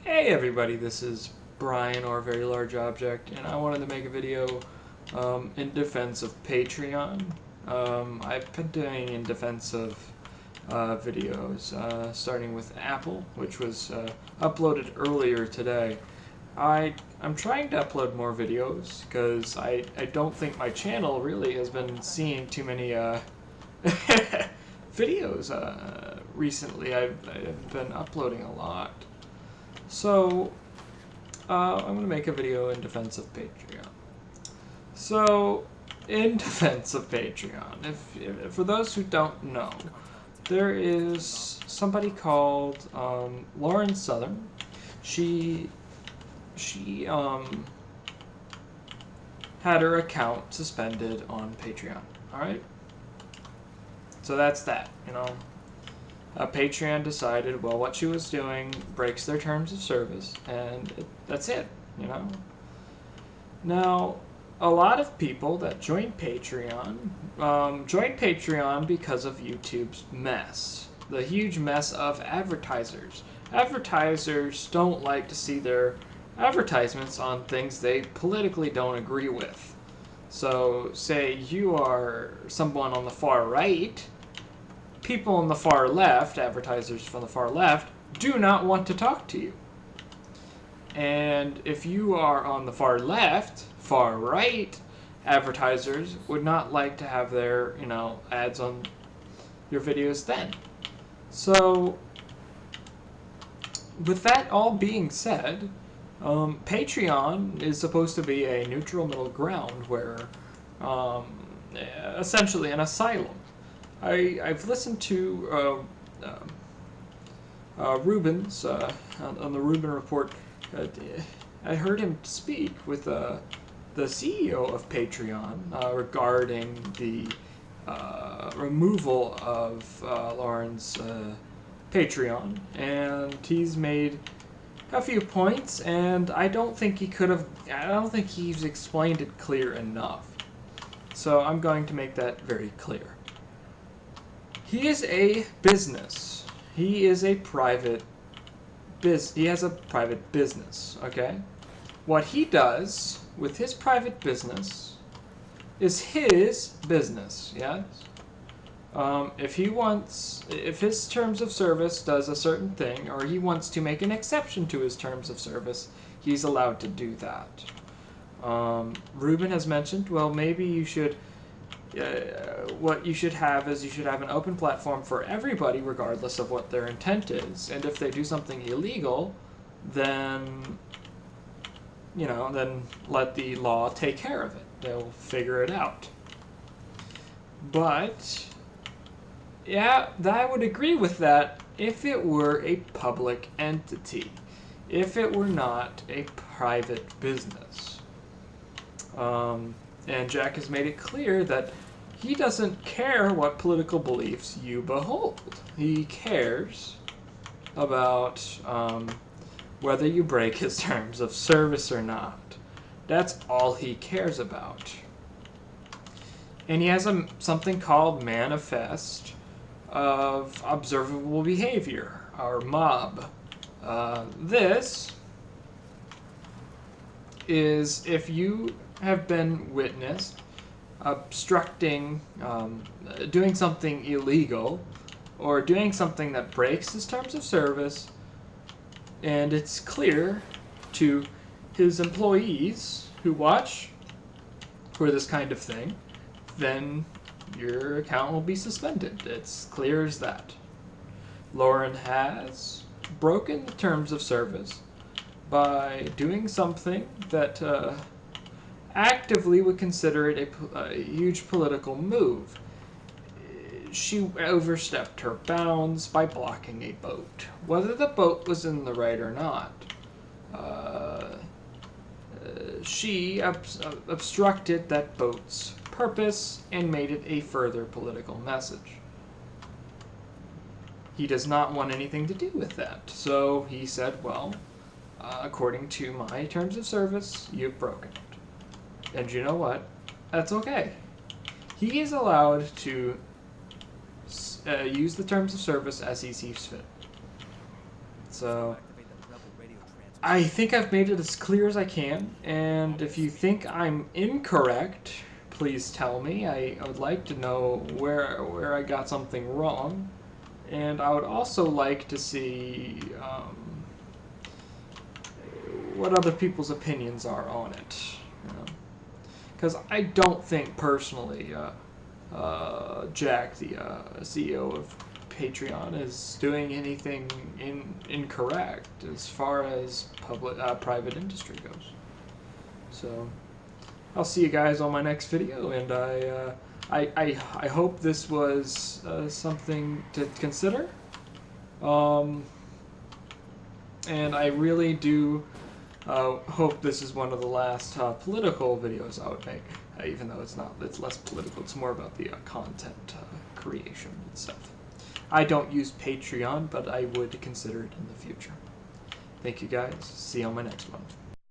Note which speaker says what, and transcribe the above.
Speaker 1: Hey everybody, this is Brian or Very Large Object, and I wanted to make a video in defense of Patreon. I've been doing in defense of videos, starting with Apple, which was uploaded earlier today. I'm trying to upload more videos because I don't think my channel really has been seeing too many videos recently. I've been uploading a lot. So, I'm going to make a video in defense of Patreon. So, in defense of Patreon, if for those who don't know, there is somebody called Lauren Southern. She had her account suspended on Patreon. All right. So that's that. Patreon decided, well, what she was doing breaks their terms of service, and that's it, Now, a lot of people that join Patreon because of YouTube's mess. The huge mess of advertisers. Advertisers don't like to see their advertisements on things they politically don't agree with. So, say you are someone on the far right, people on the far left, advertisers from the far left, do not want to talk to you. And if you are on the far left, far right, advertisers would not like to have their, ads on your videos then. So, with that all being said, Patreon is supposed to be a neutral middle ground where, essentially an asylum. I've listened to Rubens on the Rubin Report. I heard him speak with the CEO of Patreon regarding the removal of Lauren's Patreon, and he's made a few points, and I don't think he's explained it clear enough. So I'm going to make that very clear. He is a business. He is a private he has a private business, okay? What he does with his private business is his business, yes? If his terms of service does a certain thing, or he wants to make an exception to his terms of service, he's allowed to do that. Ruben has mentioned, well, maybe you should what you should have is you should have an open platform for everybody regardless of what their intent is, and if they do something illegal, then then let the law take care of it. They'll figure it out. But yeah, I would agree with that if it were a public entity, if it were not a private business. And Jack has made it clear that he doesn't care what political beliefs you behold. He cares about whether you break his terms of service or not. That's all he cares about. And he has something called Manifest of Observable Behavior, or MOB. This is if you have been witnessed obstructing, doing something illegal, or doing something that breaks his terms of service, and it's clear to his employees who watch for this kind of thing, then your account will be suspended. It's clear as that. Lauren has broken the terms of service by doing something that actively would consider it a huge political move. She overstepped her bounds by blocking a boat. Whether the boat was in the right or not, she obstructed that boat's purpose and made it a further political message. He does not want anything to do with that. So he said, well, according to my terms of service, you've broken it. And you know what? That's okay. He is allowed to use the terms of service as he sees fit. So I think I've made it as clear as I can, and if you think I'm incorrect, please tell me. I would like to know where I got something wrong, and I would also like to see what other people's opinions are on it. Because I don't think personally Jack, the CEO of Patreon, is doing anything incorrect as far as private industry goes. So I'll see you guys on my next video, and I hope this was something to consider. And I really do hope this is one of the last political videos I would make, even though it's less political, it's more about the content creation itself. I don't use Patreon, but I would consider it in the future. Thank you guys. See you on my next one.